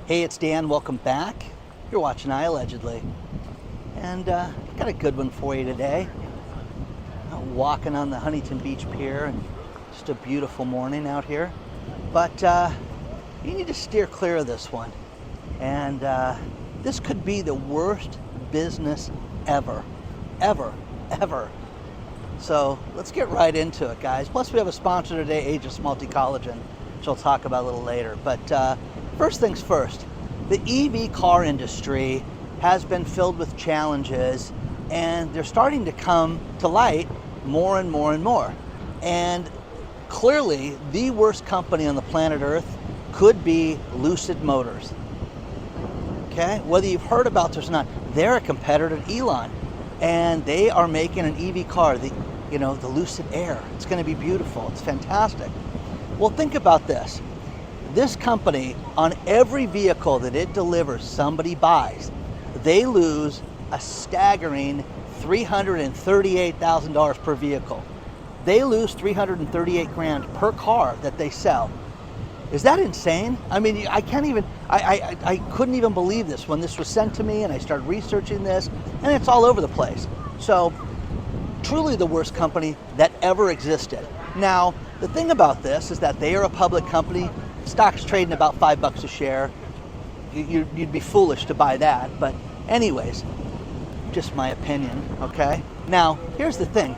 Hey, it's Dan. Welcome back. You're watching iAllegedly. And got a good one for you today. Walking on the Huntington Beach Pier, and just a beautiful morning out here. But you need to steer clear of this one. And this could be the worst business ever. Ever. So let's get right into it, guys. Plus, we have a sponsor today, Aegis Multi-Collagen, which I'll talk about a little later. But first things first, the EV car industry has been filled with challenges, and they're starting to come to light more and more and more. And clearly, the worst company on the planet Earth could be Lucid Motors. Okay, whether you've heard about this or not, they're a competitor to Elon, and they are making an EV car, the Lucid Air. It's going to be beautiful. It's fantastic. Well, think about this. This company, on every vehicle that it delivers, somebody buys, they lose a staggering $338,000 per vehicle. They lose $338,000 per car that they sell. Is that insane? I mean, I couldn't even believe this when this was sent to me and I started researching this, and it's all over the place. So, truly the worst company that ever existed. Now, the thing about this is that they are a public company. Stock's trading about $5 a share. You'd be foolish to buy that, but anyways, just my opinion, okay? Now, here's the thing.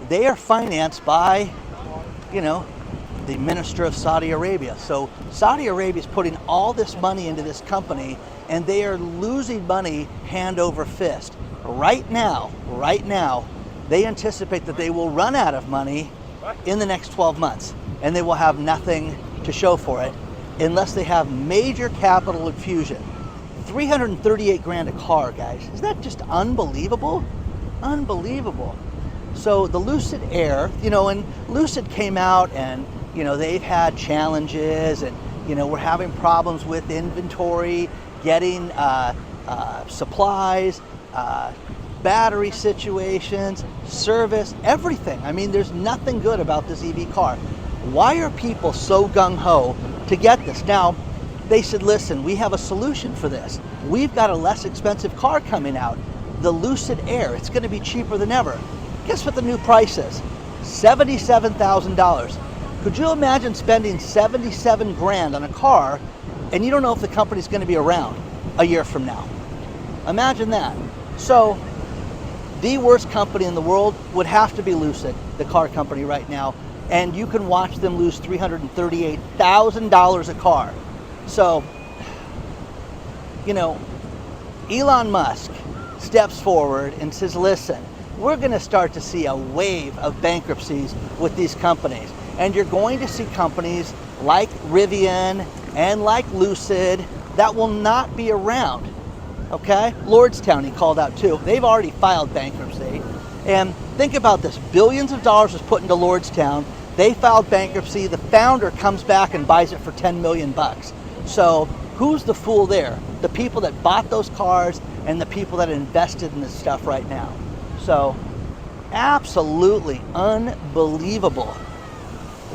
They are financed by, the Minister of Saudi Arabia. So Saudi Arabia is putting all this money into this company, and they are losing money hand over fist. Right now, they anticipate that they will run out of money in the next 12 months, and they will have nothing to show for it unless they have major capital infusion. $338,000 a car, guys. Is that just unbelievable? Unbelievable. So the Lucid Air, and Lucid came out and, they've had challenges, and, we're having problems with inventory, getting supplies, battery situations, service, everything. I mean, there's nothing good about this EV car. Why are people so gung-ho to get this? Now, they said, listen, we have a solution for this. We've got a less expensive car coming out, the Lucid Air. It's going to be cheaper than ever. Guess what the new price is? $77,000. Could you imagine spending $77,000 on a car and you don't know if the company's going to be around a year from now? Imagine that. So, the worst company in the world would have to be Lucid, the car company right now, and you can watch them lose $338,000 a car. So, Elon Musk steps forward and says, listen, we're going to start to see a wave of bankruptcies with these companies. And you're going to see companies like Rivian and like Lucid that will not be around. Okay? Lordstown, he called out too. They've already filed bankruptcy. And think about this. Billions of dollars was put into Lordstown. They filed bankruptcy. The founder comes back and buys it for $10 million. So who's the fool there? The people that bought those cars and the people that invested in this stuff right now. So absolutely unbelievable.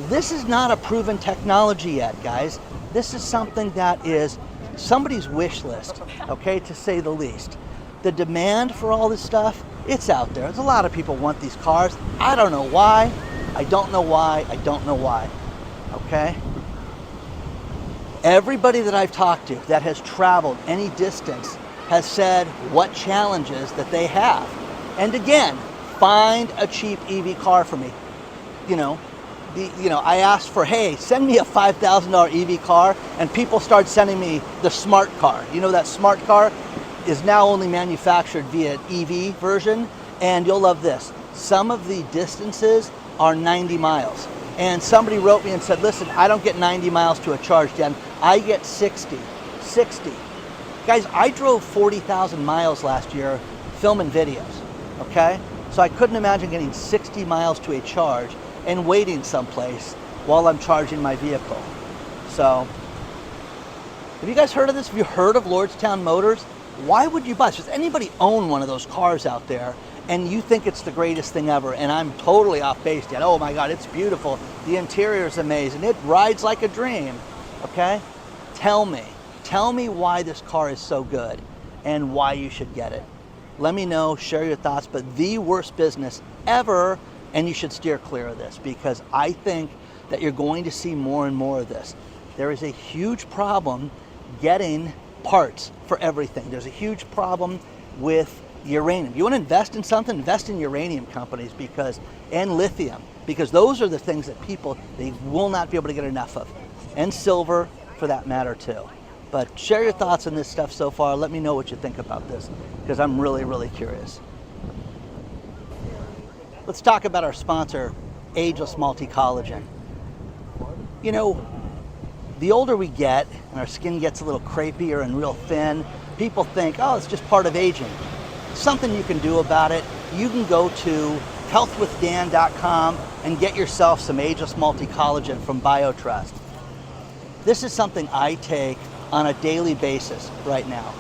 This is not a proven technology yet, guys. This is something that is somebody's wish list, okay, to say the least. The demand for all this stuff, it's out there. There's a lot of people want these cars. I don't know why. I don't know why. Okay? Everybody that I've talked to that has traveled any distance has said what challenges that they have. And again, find a cheap EV car for me. I asked for, hey, send me a $5,000 EV car, and people start sending me the smart car. That smart car is now only manufactured via EV version, and you'll love this. Some of the distances are 90 miles. And somebody wrote me and said, listen, I don't get 90 miles to a charge, Dan. I get 60. Guys, I drove 40,000 miles last year filming videos, okay? So I couldn't imagine getting 60 miles to a charge and waiting someplace while I'm charging my vehicle. So, have you guys heard of this? Have you heard of Lordstown Motors? Why would you buy this? Does anybody own one of those cars out there and you think it's the greatest thing ever? And I'm totally off base yet. Oh my God, it's beautiful. The interior is amazing. It rides like a dream. Okay? Tell me Tell me why this car is so good and why you should get it. Let me know, share your thoughts, but the worst business ever, and you should steer clear of this, because I think that you're going to see more and more of this. There is a huge problem getting parts for everything. There's a huge problem with uranium. You want to invest in something, invest in uranium companies, and lithium, because those are the things that people, they will not be able to get enough of. And silver, for that matter, too. But share your thoughts on this stuff so far. Let me know what you think about this, because I'm really, really curious. Let's talk about our sponsor, Ageless Multi-Collagen. You know, the older we get and our skin gets a little crepier and real thin, people think, oh, it's just part of aging. Something you can do about it. You can go to healthwithdan.com and get yourself some Ageless Multi-Collagen from BioTrust. This is something I take on a daily basis right now.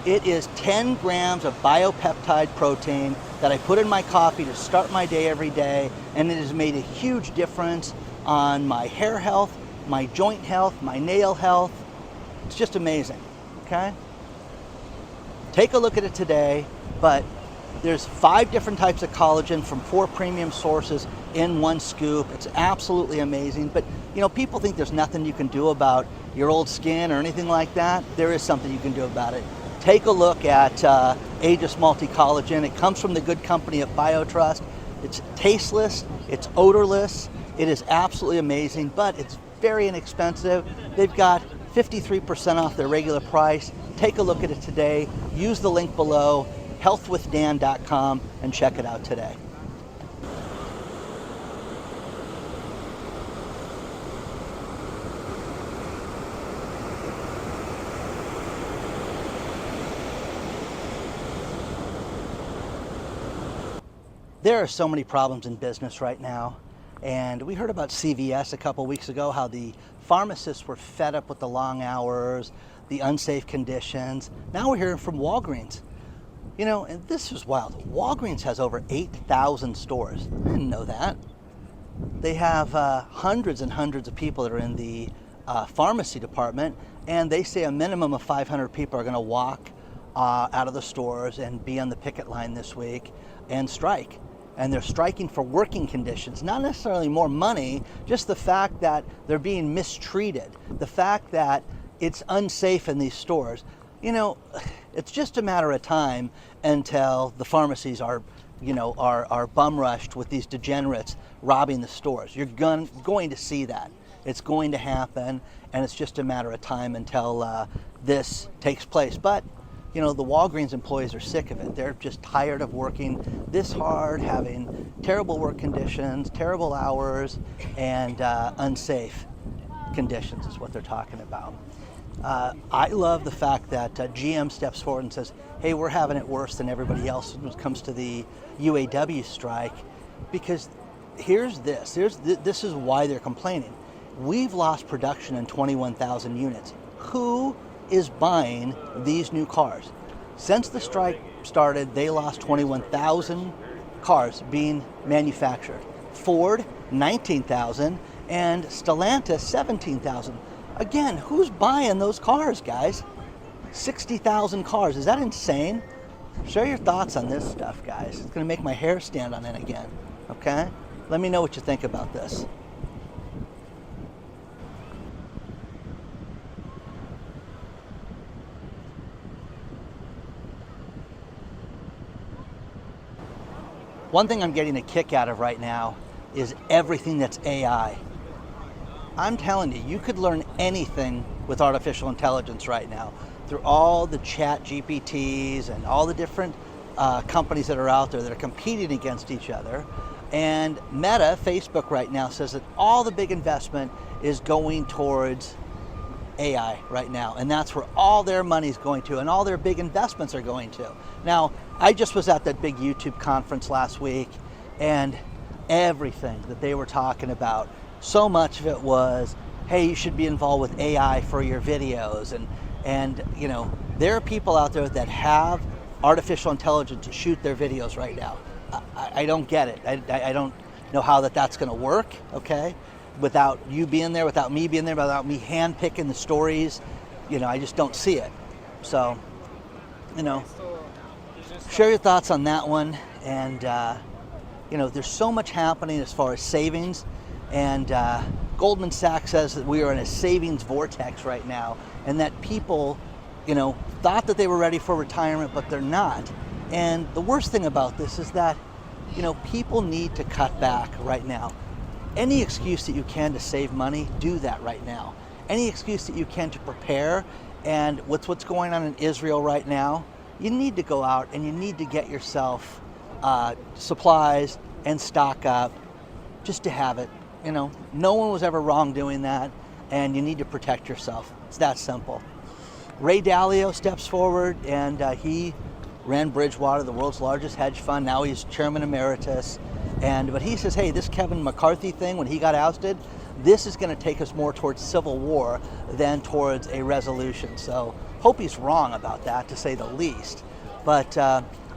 It is 10 grams of biopeptide protein that I put in my coffee to start my day every day, and it has made a huge difference on my hair health, my joint health, my nail health. It's just amazing, okay? Take a look at it today, but there's 5 different types of collagen from 4 premium sources in one scoop. It's absolutely amazing. But you know, people think there's nothing you can do about your old skin or anything like that. There is something you can do about it. Take a look at Ageless Multi-Collagen. It comes from the good company of BioTrust. It's tasteless, it's odorless, it is absolutely amazing, but it's very inexpensive. They've got 53% off their regular price. Take a look at it today. Use the link below, healthwithdan.com, and check it out today. There are so many problems in business right now, and we heard about CVS a couple weeks ago, how the pharmacists were fed up with the long hours, the unsafe conditions. Now we're hearing from Walgreens. You know, and this is wild. Walgreens has over 8,000 stores. I didn't know that. They have hundreds and hundreds of people that are in the pharmacy department, and they say a minimum of 500 people are going to walk out of the stores and be on the picket line this week and strike. And they're striking for working conditions, not necessarily more money, just the fact that they're being mistreated, the fact that it's unsafe in these stores. You know, it's just a matter of time until the pharmacies are bum rushed with these degenerates robbing the stores. You're going to see that. It's going to happen, and it's just a matter of time until this takes place. But you know, the Walgreens employees are sick of it. They're just tired of working this hard, having terrible work conditions, terrible hours, and unsafe conditions is what they're talking about. I love the fact that GM steps forward and says, hey, we're having it worse than everybody else when it comes to the UAW strike, because this is why they're complaining. We've lost production in 21,000 units. Who is buying these new cars? Since the strike started, they lost 21,000 cars being manufactured. Ford, 19,000, and Stellantis, 17,000. Again, who's buying those cars, guys? 60,000 cars. Is that insane? Share your thoughts on this stuff, guys. It's going to make my hair stand on end again, okay? Let me know what you think about this. One thing I'm getting a kick out of right now is everything that's AI. I'm telling you, you could learn anything with artificial intelligence right now through all the chat GPTs and all the different companies that are out there that are competing against each other. And Meta, Facebook right now, says that all the big investment is going towards AI right now, and that's where all their money's going to, and all their big investments are going to. Now, I just was at that big YouTube conference last week, and everything that they were talking about, so much of it was, hey, you should be involved with AI for your videos, and you know, there are people out there that have artificial intelligence to shoot their videos right now. I don't get it. I don't know how that's going to work, okay? Without you being there, without me being there, without me hand-picking the stories. I just don't see it. So, share your thoughts on that one. And, there's so much happening as far as savings. And Goldman Sachs says that we are in a savings vortex right now, and that people, thought that they were ready for retirement, but they're not. And the worst thing about this is that, people need to cut back right now. Any excuse that you can to save money, do that right now. Any excuse that you can to prepare, and with what's going on in Israel right now, you need to go out and you need to get yourself supplies and stock up just to have it. No one was ever wrong doing that, and you need to protect yourself. It's that simple. Ray Dalio steps forward, and he ran Bridgewater, the world's largest hedge fund. Now he's chairman emeritus. But he says, hey, this Kevin McCarthy thing, when he got ousted, this is going to take us more towards civil war than towards a resolution. So hope he's wrong about that, to say the least. But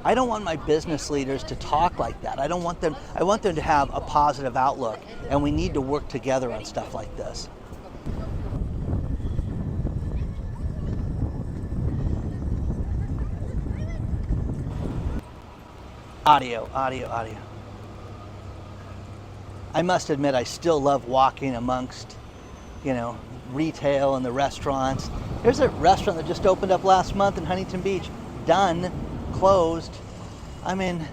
I don't want my business leaders to talk like that. I want them to have a positive outlook, and we need to work together on stuff like this. Audio. I must admit, I still love walking amongst, retail and the restaurants. There's a restaurant that just opened up last month in Huntington Beach. Done, closed. I mean,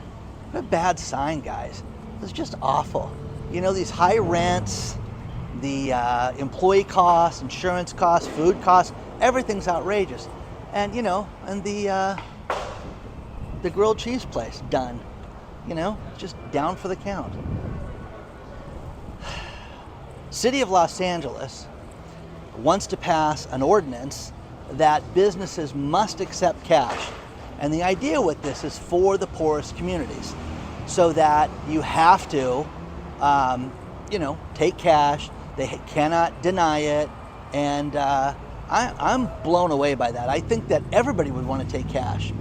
what a bad sign, guys. It's just awful. These high rents, the employee costs, insurance costs, food costs, everything's outrageous. And, and the grilled cheese place, done. Just down for the count. City of Los Angeles wants to pass an ordinance that businesses must accept cash. And the idea with this is for the poorest communities, so that you have to, take cash. They cannot deny it. And I'm blown away by that. I think that everybody would want to take cash.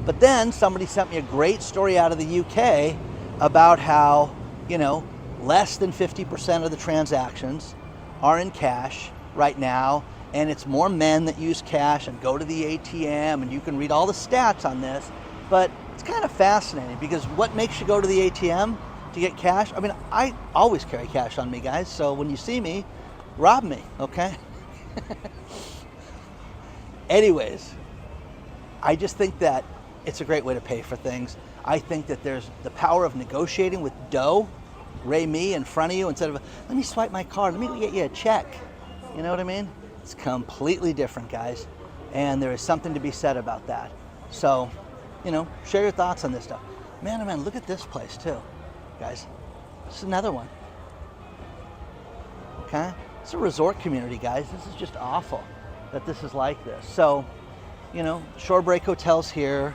But then somebody sent me a great story out of the UK about how, less than 50% of the transactions are in cash right now, and it's more men that use cash and go to the ATM, and you can read all the stats on this. But it's kind of fascinating, because what makes you go to the ATM to get cash? I mean, I always carry cash on me, guys, so when you see me, rob me, okay? Anyways, I just think that it's a great way to pay for things. I think that there's the power of negotiating with dough. Ray me in front of you instead of, let me swipe my card, let me get you a check. You know what I mean? It's completely different, guys. And there is something to be said about that. So, share your thoughts on this stuff. Man, oh man, look at this place too, guys. This is another one. Okay? It's a resort community, guys. This is just awful that this is like this. So, Shorebreak Hotels here,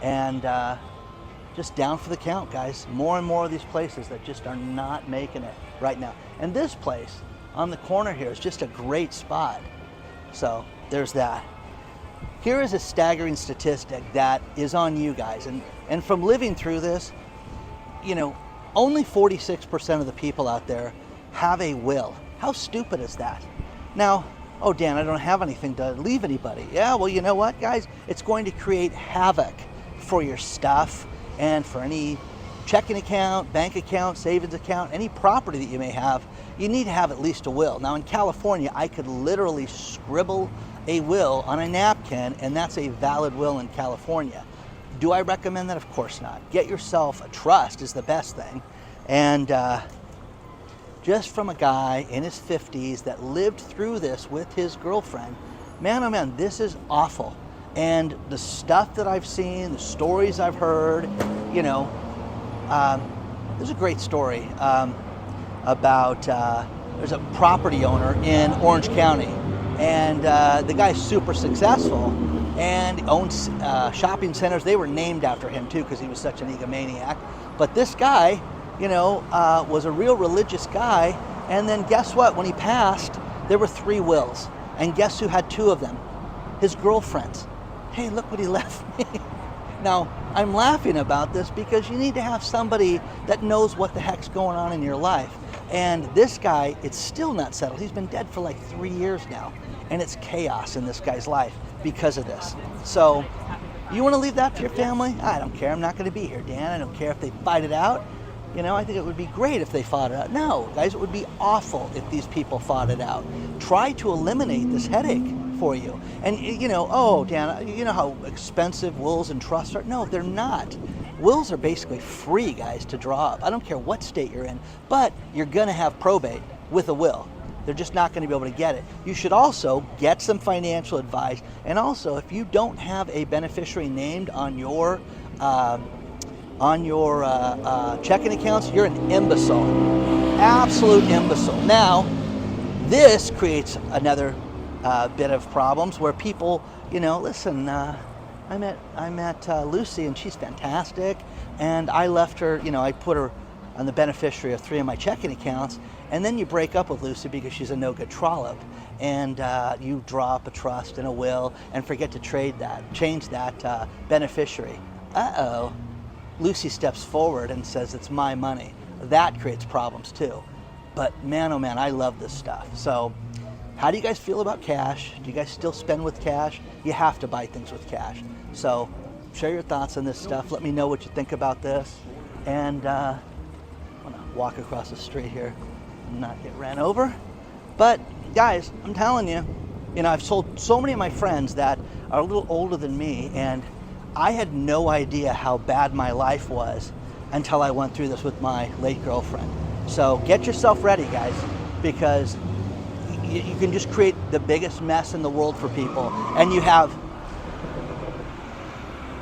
and just down for the count, guys. More and more of these places that just are not making it right now. And this place on the corner here is just a great spot. So there's that. Here is a staggering statistic that is on you guys. And from living through this, only 46% of the people out there have a will. How stupid is that? Now, oh, Dan, I don't have anything to leave anybody. Yeah, well, you know what, guys? It's going to create havoc for your stuff and for any checking account, bank account, savings account, any property that you may have. You need to have at least a will. Now, in California, I could literally scribble a will on a napkin, and that's a valid will in California. Do I recommend that? Of course not. Get yourself a trust is the best thing. And just from a guy in his 50s that lived through this with his girlfriend, man, oh man, this is awful. And the stuff that I've seen, the stories I've heard, there's a great story about there's a property owner in Orange County, and the guy's super successful and owns shopping centers. They were named after him too, because he was such an egomaniac. But this guy, was a real religious guy. And then guess what? When he passed, there were 3 wills. And guess who had 2 of them? His girlfriends. Hey, look what he left me. Now, I'm laughing about this because you need to have somebody that knows what the heck's going on in your life. And this guy, it's still not settled. He's been dead for like 3 years now. and it's chaos in this guy's life because of this. So you want to leave that to your family? I don't care. I'm not going to be here, Dan. I don't care if they fight it out. You know, I think it would be great if they fought it out. No, guys, it would be awful if these people fought it out. Try to eliminate this headache for you. And, you know, oh, Dan, you know how expensive wills and trusts are? No, they're not. Wills are basically free, guys, to draw up. I don't care what state you're in, but you're going to have probate with a will. They're just not going to be able to get it. You should also get some financial advice. And also, if you don't have a beneficiary named on your checking accounts, you're an imbecile, absolute imbecile. Now, this creates another bit of problems where people, you know, listen, I met Lucy and she's fantastic, and I left her, you know, I put her on the beneficiary of 3 of my checking accounts, and then you break up with Lucy because she's a no-good trollop, and you draw up a trust and a will and forget to change that beneficiary. Uh-oh. Lucy steps forward and says, it's my money. That creates problems too. But man, oh man, I love this stuff. So how do you guys feel about cash? Do you guys still spend with cash? You have to buy things with cash. So share your thoughts on this stuff. Let me know what you think about this. And I'm gonna walk across the street here and not get ran over. But guys, I'm telling you, you know, I've sold so many of my friends that are a little older than me, and I had no idea how bad my life was until I went through this with my late girlfriend. So get yourself ready, guys, because you can just create the biggest mess in the world for people, and you have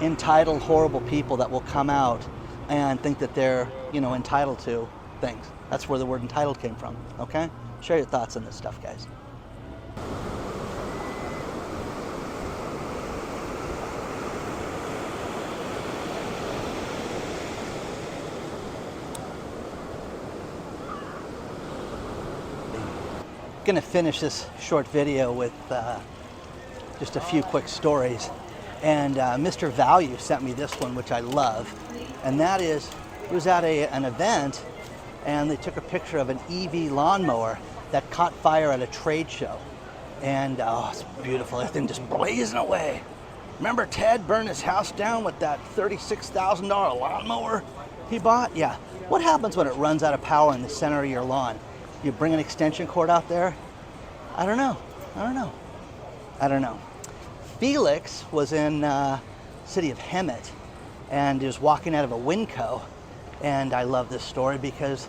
entitled, horrible people that will come out and think that they're, you know, entitled to things. That's where the word entitled came from, okay? Share your thoughts on this stuff, guys. Going to finish this short video with just a few quick stories, and Mr. Value sent me this one, which I love, and that is, he was at an event and they took a picture of an EV lawnmower that caught fire at a trade show, and oh, it's beautiful, everything just blazing away. Remember Ted burned his house down with that $36,000 lawnmower he bought? Yeah. What happens when it runs out of power in the center of your lawn? You bring an extension cord out there? I don't know. Felix was in city of Hemet, and he was walking out of a Winco, and I love this story because,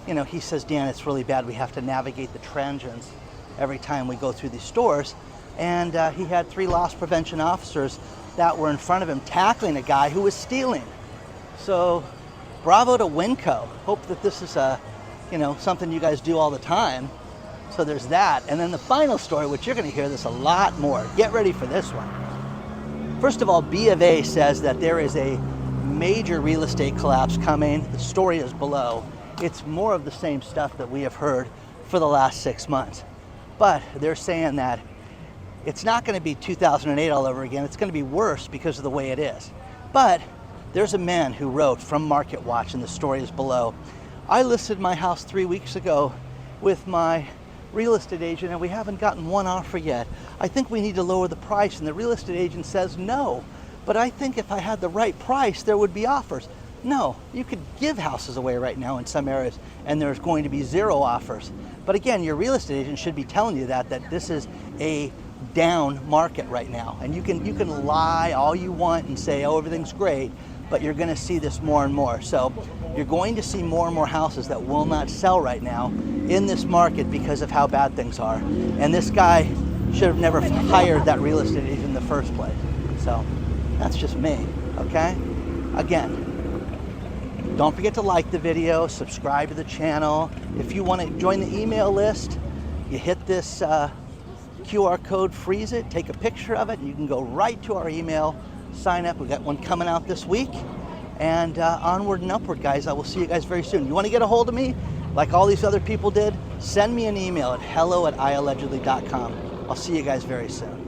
you know, he says, Dan, it's really bad. We have to navigate the transients every time we go through these stores. And he had 3 loss prevention officers that were in front of him tackling a guy who was stealing. So bravo to Winco. Hope that this is you know, something you guys do all the time. So there's that. And then the final story, which you're going to hear this a lot more. Get ready for this one. First of all, B of A says that there is a major real estate collapse coming. The story is below. It's more of the same stuff that we have heard for the last 6 months. But they're saying that it's not going to be 2008 all over again. It's going to be worse because of the way it is. But there's a man who wrote from Market Watch, and the story is below. I listed my house 3 weeks ago with my real estate agent, and we haven't gotten one offer yet. I think we need to lower the price, and the real estate agent says no. But I think if I had the right price, there would be offers. No, you could give houses away right now in some areas, and there's going to be 0 offers. But again, your real estate agent should be telling you that this is a down market right now. And you can lie all you want and say, oh, everything's great, but you're going to see this more and more. So you're going to see more and more houses that will not sell right now in this market because of how bad things are. And this guy should have never hired that real estate agent in the first place. So that's just me, okay? Again, don't forget to like the video, subscribe to the channel. If you want to join the email list, you hit this QR code, freeze it, take a picture of it, and you can go right to our email, sign up. We got one coming out this week. And onward and upward, guys. I will see you guys very soon. You want to get a hold of me like all these other people did? Send me an email at hello@iallegedly.com. I'll see you guys very soon.